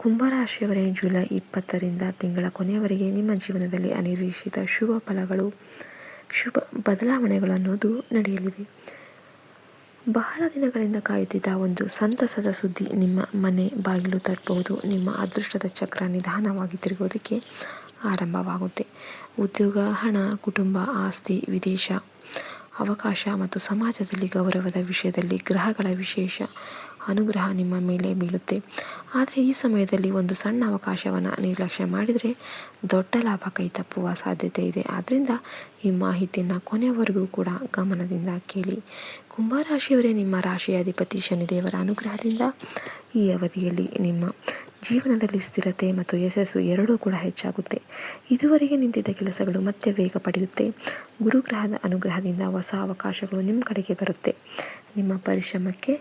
ಕುಂಭರಾಶಿಯವರೇ, July 20ರಿಂದ ತಿಂಗಳ ಕೊನೆಯವರೆಗೆ ನಿಮ್ಮ ಜೀವನದಲ್ಲಿ ಅನಿರೀಕ್ಷಿತ ಶುಭ ಫಲಗಳು, ಶುಭ ಬದಲಾವಣೆಗಳು ಅನ್ನೋದು ನಡೆಯಲಿವೆ. ಬಹಳ ದಿನಗಳಿಂದ ಕಾಯುತ್ತಿದ್ದ ಒಂದು ಸಂತಸದ ಸುದ್ದಿ ನಿಮ್ಮ ಮನೆ ಬಾಗಿಲು ತಟ್ಟಬಹುದು. ನಿಮ್ಮ ಅದೃಷ್ಟದ ಚಕ್ರ ನಿಧಾನವಾಗಿ ತಿರುಗೋದಕ್ಕೆ ಆರಂಭವಾಗುತ್ತೆ. ಉದ್ಯೋಗ, ಹಣ, ಕುಟುಂಬ, ಆಸ್ತಿ, ವಿದೇಶ ಅವಕಾಶ ಮತ್ತು ಸಮಾಜದಲ್ಲಿ ಗೌರವದ ವಿಷಯದಲ್ಲಿ ಗ್ರಹಗಳ ವಿಶೇಷ ಅನುಗ್ರಹ ನಿಮ್ಮ ಮೇಲೆ ಬೀಳುತ್ತೆ. ಆದರೆ ಈ ಸಮಯದಲ್ಲಿ ಒಂದು ಸಣ್ಣ ಅವಕಾಶವನ್ನು ನಿರ್ಲಕ್ಷ್ಯ ಮಾಡಿದರೆ ದೊಡ್ಡ ಲಾಭ ಕೈ ತಪ್ಪುವ ಸಾಧ್ಯತೆ ಇದೆ. ಆದ್ದರಿಂದ ಈ ಮಾಹಿತಿಯನ್ನು ಕೊನೆಯವರೆಗೂ ಕೂಡ ಗಮನದಿಂದ ಕೇಳಿ. ಕುಂಭರಾಶಿಯವರೇ, ನಿಮ್ಮ ರಾಶಿಯ ಅಧಿಪತಿ ಶನಿದೇವರ ಅನುಗ್ರಹದಿಂದ ಈ ಅವಧಿಯಲ್ಲಿ ನಿಮ್ಮ ಜೀವನದಲ್ಲಿ ಸ್ಥಿರತೆ ಮತ್ತು ಯಶಸ್ಸು ಎರಡೂ ಕೂಡ ಹೆಚ್ಚಾಗುತ್ತೆ. ಇದುವರೆಗೆ ನಿಂತಿದ್ದ ಕೆಲಸಗಳು ಮತ್ತೆ ವೇಗ ಪಡೆಯುತ್ತೆ. ಗುರುಗ್ರಹದ ಅನುಗ್ರಹದಿಂದ ಹೊಸ ಅವಕಾಶಗಳು ನಿಮ್ಮ ಕಡೆಗೆ ಬರುತ್ತೆ. ನಿಮ್ಮ ಪರಿಶ್ರಮಕ್ಕೆ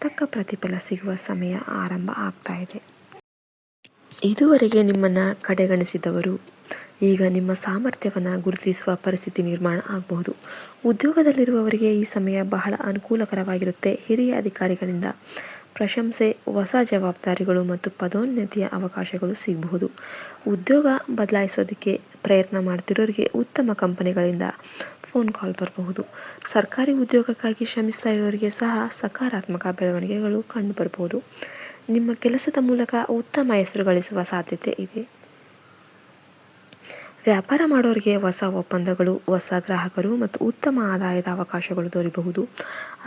ತಕ್ಕ ಪ್ರತಿಫಲ ಸಿಗುವ ಸಮಯ ಆರಂಭ ಆಗ್ತಾ ಇದೆ. ಇದುವರೆಗೆ ನಿಮ್ಮನ್ನು ಕಡೆಗಣಿಸಿದವರು ಈಗ ನಿಮ್ಮ ಸಾಮರ್ಥ್ಯವನ್ನು ಗುರುತಿಸುವ ಪರಿಸ್ಥಿತಿ ನಿರ್ಮಾಣ ಆಗಬಹುದು. ಉದ್ಯೋಗದಲ್ಲಿರುವವರಿಗೆ ಈ ಸಮಯ ಬಹಳ ಅನುಕೂಲಕರವಾಗಿರುತ್ತೆ. ಹಿರಿಯ ಅಧಿಕಾರಿಗಳಿಂದ ಪ್ರಶಂಸೆ, ಹೊಸ ಜವಾಬ್ದಾರಿಗಳು ಮತ್ತು ಪದೋನ್ನತಿಯ ಅವಕಾಶಗಳು ಸಿಗಬಹುದು. ಉದ್ಯೋಗ ಬದಲಾಯಿಸೋದಕ್ಕೆ ಪ್ರಯತ್ನ ಮಾಡ್ತಿರೋರಿಗೆ ಉತ್ತಮ ಕಂಪನಿಗಳಿಂದ ಫೋನ್ ಕಾಲ್ ಬರಬಹುದು. ಸರ್ಕಾರಿ ಉದ್ಯೋಗಕ್ಕಾಗಿ ಶ್ರಮಿಸ್ತಾ ಇರೋರಿಗೆ ಸಹ ಸಕಾರಾತ್ಮಕ ಬೆಳವಣಿಗೆಗಳು ಕಂಡುಬರಬಹುದು. ನಿಮ್ಮ ಕೆಲಸದ ಮೂಲಕ ಉತ್ತಮ ಹೆಸರು ಗಳಿಸುವ ಸಾಧ್ಯತೆ ಇದೆ. ವ್ಯಾಪಾರ ಮಾಡೋರಿಗೆ ಹೊಸ ಒಪ್ಪಂದಗಳು, ಹೊಸ ಗ್ರಾಹಕರು ಮತ್ತು ಉತ್ತಮ ಆದಾಯದ ಅವಕಾಶಗಳು ದೊರೆಯಬಹುದು.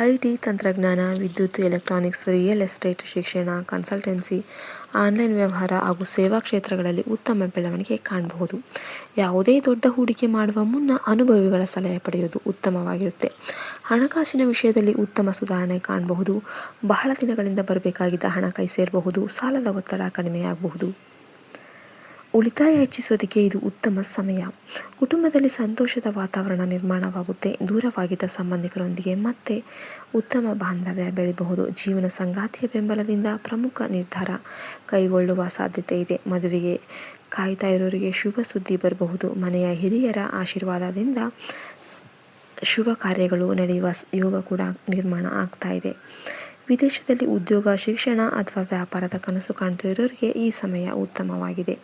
ಐಟಿ, ತಂತ್ರಜ್ಞಾನ, ವಿದ್ಯುತ್, ಎಲೆಕ್ಟ್ರಾನಿಕ್ಸ್, ರಿಯಲ್ ಎಸ್ಟೇಟ್, ಶಿಕ್ಷಣ, ಕನ್ಸಲ್ಟೆನ್ಸಿ, ಆನ್ಲೈನ್ ವ್ಯವಹಾರ ಹಾಗೂ ಸೇವಾ ಕ್ಷೇತ್ರಗಳಲ್ಲಿ ಉತ್ತಮ ಬೆಳವಣಿಗೆ ಕಾಣಬಹುದು. ಯಾವುದೇ ದೊಡ್ಡ ಹೂಡಿಕೆ ಮಾಡುವ ಮುನ್ನ ಅನುಭವಿಗಳ ಸಲಹೆ ಪಡೆಯುವುದು ಉತ್ತಮವಾಗಿರುತ್ತೆ. ಹಣಕಾಸಿನ ವಿಷಯದಲ್ಲಿ ಉತ್ತಮ ಸುಧಾರಣೆ ಕಾಣಬಹುದು. ಬಹಳ ದಿನಗಳಿಂದ ಬರಬೇಕಾಗಿದ್ದ ಹಣ ಕೈ ಸೇರಬಹುದು. ಸಾಲದ ಒತ್ತಡ ಕಡಿಮೆಯಾಗಬಹುದು. ಉಳಿತಾಯ ಹೆಚ್ಚಿಸೋದಕ್ಕೆ ಇದು ಉತ್ತಮ ಸಮಯ. ಕುಟುಂಬದಲ್ಲಿ ಸಂತೋಷದ ವಾತಾವರಣ ನಿರ್ಮಾಣವಾಗುತ್ತೆ. ದೂರವಾಗಿದ್ದ ಸಂಬಂಧಿಕರೊಂದಿಗೆ ಮತ್ತೆ ಉತ್ತಮ ಬಾಂಧವ್ಯ ಬೆಳೆಯಬಹುದು. ಜೀವನ ಸಂಗಾತಿಯ ಬೆಂಬಲದಿಂದ ಪ್ರಮುಖ ನಿರ್ಧಾರ ಕೈಗೊಳ್ಳುವ ಸಾಧ್ಯತೆ ಇದೆ. ಮದುವೆಗೆ ಕಾಯ್ತಾ ಇರೋರಿಗೆ ಶುಭ ಸುದ್ದಿ ಬರಬಹುದು. ಮನೆಯ ಹಿರಿಯರ ಆಶೀರ್ವಾದದಿಂದ ಶುಭ ಕಾರ್ಯಗಳು ನಡೆಯುವ ಯೋಗ ಕೂಡ ನಿರ್ಮಾಣ ಆಗ್ತಾ ಇದೆ. ವಿದೇಶದಲ್ಲಿ ಉದ್ಯೋಗ, ಶಿಕ್ಷಣ ಅಥವಾ ವ್ಯಾಪಾರದ ಕನಸು ಕಾಣ್ತಿರೋರಿಗೆ ಈ ಸಮಯ ಉತ್ತಮವಾಗಿದೆ.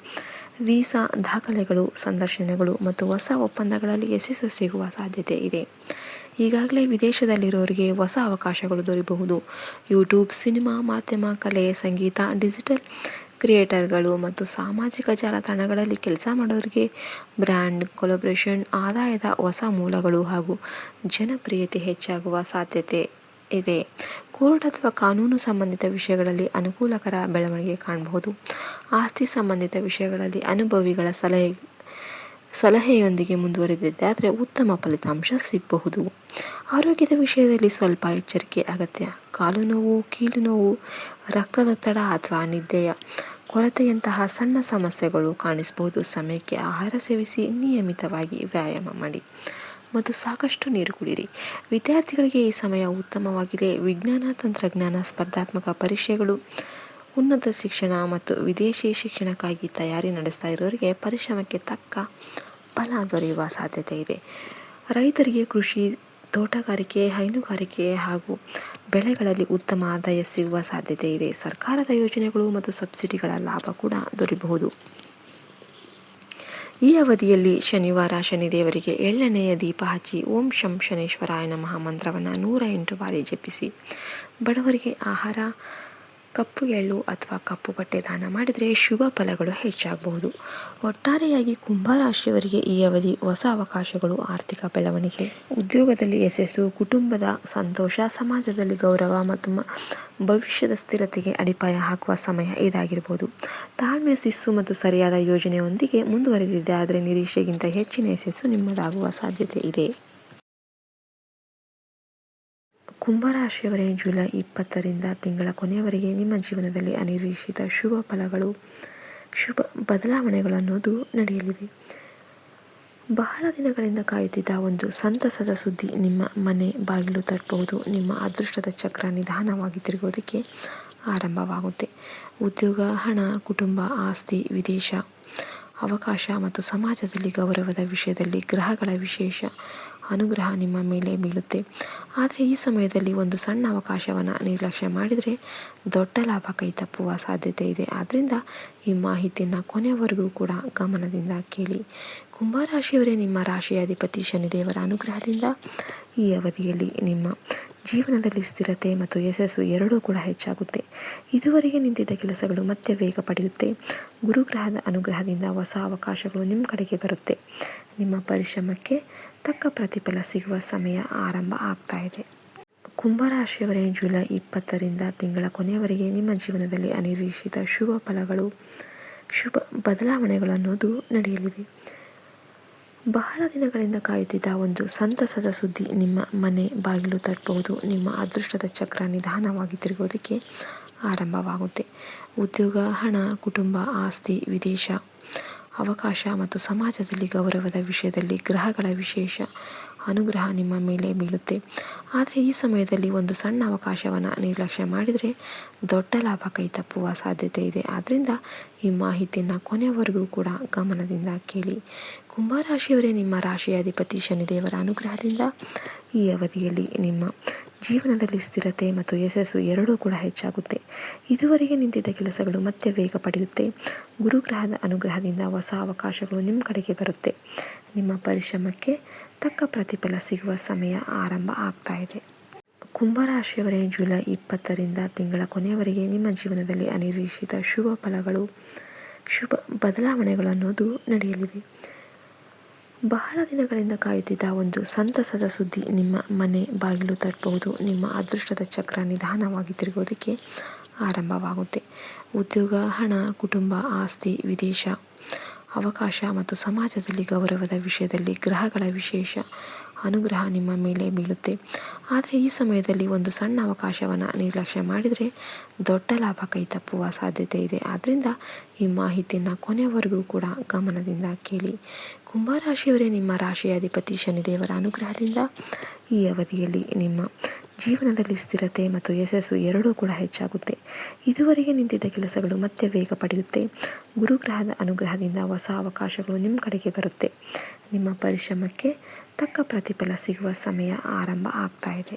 ವೀಸಾ, ದಾಖಲೆಗಳು, ಸಂದರ್ಶನಗಳು ಮತ್ತು ಹೊಸ ಒಪ್ಪಂದಗಳಲ್ಲಿ ಯಶಸ್ಸು ಸಿಗುವ ಸಾಧ್ಯತೆ ಇದೆ. ಈಗಾಗಲೇ ವಿದೇಶದಲ್ಲಿರೋರಿಗೆ ಹೊಸ ಅವಕಾಶಗಳು ದೊರೆಯಬಹುದು. ಯೂಟ್ಯೂಬ್, ಸಿನಿಮಾ, ಮಾಧ್ಯಮ, ಕಲೆ, ಸಂಗೀತ, ಡಿಜಿಟಲ್ ಕ್ರಿಯೇಟರ್ಗಳು ಮತ್ತು ಸಾಮಾಜಿಕ ಜಾಲತಾಣಗಳಲ್ಲಿ ಕೆಲಸ ಮಾಡೋರಿಗೆ ಬ್ರ್ಯಾಂಡ್ ಕೊಲಾಬ್ರೇಷನ್, ಆದಾಯದ ಹೊಸ ಮೂಲಗಳು ಹಾಗೂ ಜನಪ್ರಿಯತೆ ಹೆಚ್ಚಾಗುವ ಸಾಧ್ಯತೆ ಇದೆ. ಕೋರ್ಟ್ ಅಥವಾ ಕಾನೂನು ಸಂಬಂಧಿತ ವಿಷಯಗಳಲ್ಲಿ ಅನುಕೂಲಕರ ಬೆಳವಣಿಗೆ ಕಾಣಬಹುದು. ಆಸ್ತಿ ಸಂಬಂಧಿತ ವಿಷಯಗಳಲ್ಲಿ ಅನುಭವಿಗಳ ಸಲಹೆಯೊಂದಿಗೆ ಮುಂದುವರೆದಿದ್ದಾದರೆ ಉತ್ತಮ ಫಲಿತಾಂಶ ಸಿಗಬಹುದು. ಆರೋಗ್ಯದ ವಿಷಯದಲ್ಲಿ ಸ್ವಲ್ಪ ಎಚ್ಚರಿಕೆ ಅಗತ್ಯ. ಕಾಲು ನೋವು, ಕೀಲು ನೋವು, ರಕ್ತದೊತ್ತಡ ಅಥವಾ ನಿದ್ದೆಯ ಕೊರತೆಯಂತಹ ಸಣ್ಣ ಸಮಸ್ಯೆಗಳು ಕಾಣಿಸಬಹುದು. ಸಮಯಕ್ಕೆ ಆಹಾರ ಸೇವಿಸಿ, ನಿಯಮಿತವಾಗಿ ವ್ಯಾಯಾಮ ಮಾಡಿ ಮತ್ತು ಸಾಕಷ್ಟು ನೀರು ಕುಡಿಯಿರಿ. ವಿದ್ಯಾರ್ಥಿಗಳಿಗೆ ಈ ಸಮಯ ಉತ್ತಮವಾಗಿದೆ. ವಿಜ್ಞಾನ, ತಂತ್ರಜ್ಞಾನ, ಸ್ಪರ್ಧಾತ್ಮಕ ಪರೀಕ್ಷೆಗಳು, ಉನ್ನತ ಶಿಕ್ಷಣ ಮತ್ತು ವಿದೇಶಿ ಶಿಕ್ಷಣಕ್ಕಾಗಿ ತಯಾರಿ ನಡೆಸ್ತಾ ಇರೋರಿಗೆ ಪರಿಶ್ರಮಕ್ಕೆ ತಕ್ಕ ಫಲ ದೊರೆಯುವ ಸಾಧ್ಯತೆ ಇದೆ. ರೈತರಿಗೆ ಕೃಷಿ, ತೋಟಗಾರಿಕೆ, ಹೈನುಗಾರಿಕೆ ಹಾಗೂ ಬೆಳೆಗಳಲ್ಲಿ ಉತ್ತಮ ಆದಾಯ ಸಿಗುವ ಸಾಧ್ಯತೆ ಇದೆ. ಸರ್ಕಾರದ ಯೋಜನೆಗಳು ಮತ್ತು ಸಬ್ಸಿಡಿಗಳ ಲಾಭ ಕೂಡ ದೊರೆಯಬಹುದು. ಈ ಅವಧಿಯಲ್ಲಿ ಶನಿವಾರ ಶನಿದೇವರಿಗೆ ಎಳ್ಳೆಣ್ಣೆಯ ದೀಪ ಹಚ್ಚಿ ಓಂ ಶಂ ಶನೇಶ್ವರಾಯ ನಮಃ ಮಂತ್ರವನ್ನು 108 ಬಾರಿ ಜಪಿಸಿ. ಬಡವರಿಗೆ ಆಹಾರ, ಕಪ್ಪು ಎಳ್ಳು ಅಥವಾ ಕಪ್ಪು ಬಟ್ಟೆ ದಾನ ಮಾಡಿದರೆ ಶುಭ ಫಲಗಳು ಹೆಚ್ಚಾಗಬಹುದು. ಒಟ್ಟಾರೆಯಾಗಿ ಕುಂಭರಾಶಿಯವರಿಗೆ ಈ ಅವಧಿ ಹೊಸ ಅವಕಾಶಗಳು, ಆರ್ಥಿಕ ಬೆಳವಣಿಗೆ, ಉದ್ಯೋಗದಲ್ಲಿ ಯಶಸ್ಸು, ಕುಟುಂಬದ ಸಂತೋಷ, ಸಮಾಜದಲ್ಲಿ ಗೌರವ ಮತ್ತು ಭವಿಷ್ಯದ ಸ್ಥಿರತೆಗೆ ಅಡಿಪಾಯ ಹಾಕುವ ಸಮಯ ಇದಾಗಿರಬಹುದು. ತಾಳ್ಮೆ, ಶಿಸ್ತು ಮತ್ತು ಸರಿಯಾದ ಯೋಜನೆಯೊಂದಿಗೆ ಮುಂದುವರೆದಿದೆ ಆದರೆ ನಿರೀಕ್ಷೆಗಿಂತ ಹೆಚ್ಚಿನ ಯಶಸ್ಸು ನಿಮ್ಮದಾಗುವ ಸಾಧ್ಯತೆ ಇದೆ. ಕುಂಭರಾಶಿಯವರೇ, ಜುಲೈ 20ರಿಂದ ತಿಂಗಳ ಕೊನೆಯವರೆಗೆ ನಿಮ್ಮ ಜೀವನದಲ್ಲಿ ಅನಿರೀಕ್ಷಿತ ಶುಭ ಫಲಗಳು, ಶುಭ ಬದಲಾವಣೆಗಳು ಅನ್ನೋದು ನಡೆಯಲಿವೆ. ಬಹಳ ದಿನಗಳಿಂದ ಕಾಯುತ್ತಿದ್ದ ಒಂದು ಸಂತಸದ ಸುದ್ದಿ ನಿಮ್ಮ ಮನೆ ಬಾಗಿಲು ತಟ್ಟಬಹುದು. ನಿಮ್ಮ ಅದೃಷ್ಟದ ಚಕ್ರ ನಿಧಾನವಾಗಿ ತಿರುಗೋದಕ್ಕೆ ಆರಂಭವಾಗುತ್ತೆ. ಉದ್ಯೋಗ, ಹಣ, ಕುಟುಂಬ, ಆಸ್ತಿ, ವಿದೇಶ ಅವಕಾಶ ಮತ್ತು ಸಮಾಜದಲ್ಲಿ ಗೌರವದ ವಿಷಯದಲ್ಲಿ ಗ್ರಹಗಳ ವಿಶೇಷ ಅನುಗ್ರಹ ನಿಮ್ಮ ಮೇಲೆ ಬೀಳುತ್ತೆ. ಆದರೆ ಈ ಸಮಯದಲ್ಲಿ ಒಂದು ಸಣ್ಣ ಅವಕಾಶವನ್ನು ನಿರ್ಲಕ್ಷ್ಯ ಮಾಡಿದರೆ ದೊಡ್ಡ ಲಾಭ ಕೈ ತಪ್ಪುವ ಸಾಧ್ಯತೆ ಇದೆ. ಆದ್ದರಿಂದ ಈ ಮಾಹಿತಿಯನ್ನು ಕೊನೆಯವರೆಗೂ ಕೂಡ ಗಮನದಿಂದ ಕೇಳಿ. ಕುಂಭರಾಶಿಯವರೇ, ನಿಮ್ಮ ರಾಶಿಯ ಅಧಿಪತಿ ಶನಿದೇವರ ಅನುಗ್ರಹದಿಂದ ಈ ಅವಧಿಯಲ್ಲಿ ನಿಮ್ಮ ಜೀವನದಲ್ಲಿ ಸ್ಥಿರತೆ ಮತ್ತು ಯಶಸ್ಸು ಎರಡೂ ಕೂಡ ಹೆಚ್ಚಾಗುತ್ತೆ. ಇದುವರೆಗೆ ನಿಂತಿದ್ದ ಕೆಲಸಗಳು ಮತ್ತೆ ವೇಗ ಪಡೆಯುತ್ತೆ. ಗುರುಗ್ರಹದ ಅನುಗ್ರಹದಿಂದ ಹೊಸ ಅವಕಾಶಗಳು ನಿಮ್ಮ ಕಡೆಗೆ ಬರುತ್ತೆ. ನಿಮ್ಮ ಪರಿಶ್ರಮಕ್ಕೆ ತಕ್ಕ ಪ್ರತಿಫಲ ಸಿಗುವ ಸಮಯ ಆರಂಭ ಆಗ್ತಾ ಇದೆ. ಕುಂಭರಾಶಿಯವರೇ, ಜುಲೈ 20ರಿಂದ ತಿಂಗಳ ಕೊನೆಯವರೆಗೆ ನಿಮ್ಮ ಜೀವನದಲ್ಲಿ ಅನಿರೀಕ್ಷಿತ ಶುಭ ಫಲಗಳು, ಶುಭ ಬದಲಾವಣೆಗಳು ಅನ್ನೋದು ನಡೆಯಲಿವೆ. ಬಹಳ ದಿನಗಳಿಂದ ಕಾಯುತ್ತಿದ್ದ ಒಂದು ಸಂತಸದ ಸುದ್ದಿ ನಿಮ್ಮ ಮನೆ ಬಾಗಿಲು ತಟ್ಟಬಹುದು. ನಿಮ್ಮ ಅದೃಷ್ಟದ ಚಕ್ರ ನಿಧಾನವಾಗಿ ತಿರುಗೋದಕ್ಕೆ ಆರಂಭವಾಗುತ್ತೆ. ಉದ್ಯೋಗ, ಹಣ, ಕುಟುಂಬ, ಆಸ್ತಿ, ವಿದೇಶ, ಅವಕಾಶ ಮತ್ತು ಸಮಾಜದಲ್ಲಿ ಗೌರವದ ವಿಷಯದಲ್ಲಿ ಗ್ರಹಗಳ ವಿಶೇಷ ಅನುಗ್ರಹ ನಿಮ್ಮ ಮೇಲೆ ಬೀಳುತ್ತೆ. ಆದರೆ ಈ ಸಮಯದಲ್ಲಿ ಒಂದು ಸಣ್ಣ ಅವಕಾಶವನ್ನು ನಿರ್ಲಕ್ಷ್ಯ ಮಾಡಿದರೆ ದೊಡ್ಡ ಲಾಭ ಕೈ ತಪ್ಪುವ ಸಾಧ್ಯತೆ ಇದೆ. ಆದ್ದರಿಂದ ಈ ಮಾಹಿತಿಯನ್ನು ಕೊನೆಯವರೆಗೂ ಕೂಡ ಗಮನದಿಂದ ಕೇಳಿ. ಕುಂಭರಾಶಿಯವರೇ, ನಿಮ್ಮ ರಾಶಿಯ ಅಧಿಪತಿ ಶನಿದೇವರ ಅನುಗ್ರಹದಿಂದ ಈ ಅವಧಿಯಲ್ಲಿ ನಿಮ್ಮ ಜೀವನದಲ್ಲಿ ಸ್ಥಿರತೆ ಮತ್ತು ಯಶಸ್ಸು ಎರಡೂ ಕೂಡ ಹೆಚ್ಚಾಗುತ್ತೆ. ಇದುವರೆಗೆ ನಿಂತಿದ್ದ ಕೆಲಸಗಳು ಮತ್ತೆ ವೇಗ ಪಡೆಯುತ್ತೆ. ಗುರುಗ್ರಹದ ಅನುಗ್ರಹದಿಂದ ಹೊಸ ಅವಕಾಶಗಳು ನಿಮ್ಮ ಕಡೆಗೆ ಬರುತ್ತೆ. ನಿಮ್ಮ ಪರಿಶ್ರಮಕ್ಕೆ ತಕ್ಕ ಪ್ರತಿಫಲ ಸಿಗುವ ಸಮಯ ಆರಂಭ ಆಗ್ತಾ ಇದೆ. ಕುಂಭರಾಶಿಯವರೇ, ಜುಲೈ 20ರಿಂದ ತಿಂಗಳ ಕೊನೆಯವರೆಗೆ ನಿಮ್ಮ ಜೀವನದಲ್ಲಿ ಅನಿರೀಕ್ಷಿತ ಶುಭ ಫಲಗಳು, ಶುಭ ಬದಲಾವಣೆಗಳು ಅನ್ನೋದು ನಡೆಯಲಿವೆ. ಬಹಳ ದಿನಗಳಿಂದ ಕಾಯುತ್ತಿದ್ದ ಒಂದು ಸಂತಸದ ಸುದ್ದಿ ನಿಮ್ಮ ಮನೆ ಬಾಗಿಲು ತಟ್ಟಬಹುದು. ನಿಮ್ಮ ಅದೃಷ್ಟದ ಚಕ್ರ ನಿಧಾನವಾಗಿ ತಿರುಗೋದಕ್ಕೆ ಆರಂಭವಾಗುತ್ತೆ. ಉದ್ಯೋಗ, ಹಣ, ಕುಟುಂಬ, ಆಸ್ತಿ, ವಿದೇಶ, ಅವಕಾಶ ಮತ್ತು ಸಮಾಜದಲ್ಲಿ ಗೌರವದ ವಿಷಯದಲ್ಲಿ ಗ್ರಹಗಳ ವಿಶೇಷ ಅನುಗ್ರಹ ನಿಮ್ಮ ಮೇಲೆ ಬೀಳುತ್ತೆ. ಆದರೆ ಈ ಸಮಯದಲ್ಲಿ ಒಂದು ಸಣ್ಣ ಅವಕಾಶವನ್ನು ನಿರ್ಲಕ್ಷ್ಯ ಮಾಡಿದರೆ ದೊಡ್ಡ ಲಾಭ ಕೈ ತಪ್ಪುವ ಸಾಧ್ಯತೆ ಇದೆ. ಆದ್ದರಿಂದ ಈ ಮಾಹಿತಿಯನ್ನು ಕೊನೆಯವರೆಗೂ ಕೂಡ ಗಮನದಿಂದ ಕೇಳಿ. ಕುಂಭರಾಶಿಯವರೇ, ನಿಮ್ಮ ರಾಶಿಯ ಅಧಿಪತಿ ಶನಿದೇವರ ಅನುಗ್ರಹದಿಂದ ಈ ಅವಧಿಯಲ್ಲಿ ನಿಮ್ಮ ಜೀವನದಲ್ಲಿ ಸ್ಥಿರತೆ ಮತ್ತು ಯಶಸ್ಸು ಎರಡೂ ಕೂಡ ಹೆಚ್ಚಾಗುತ್ತೆ. ಇದುವರೆಗೆ ನಿಂತಿದ್ದ ಕೆಲಸಗಳು ಮತ್ತೆ ವೇಗ ಪಡೆಯುತ್ತೆ. ಗುರುಗ್ರಹದ ಅನುಗ್ರಹದಿಂದ ಹೊಸ ಅವಕಾಶಗಳು ನಿಮ್ಮ ಕಡೆಗೆ ಬರುತ್ತೆ. ನಿಮ್ಮ ಪರಿಶ್ರಮಕ್ಕೆ ತಕ್ಕ ಪ್ರತಿಫಲ ಸಿಗುವ ಸಮಯ ಆರಂಭ ಆಗ್ತಾ ಇದೆ.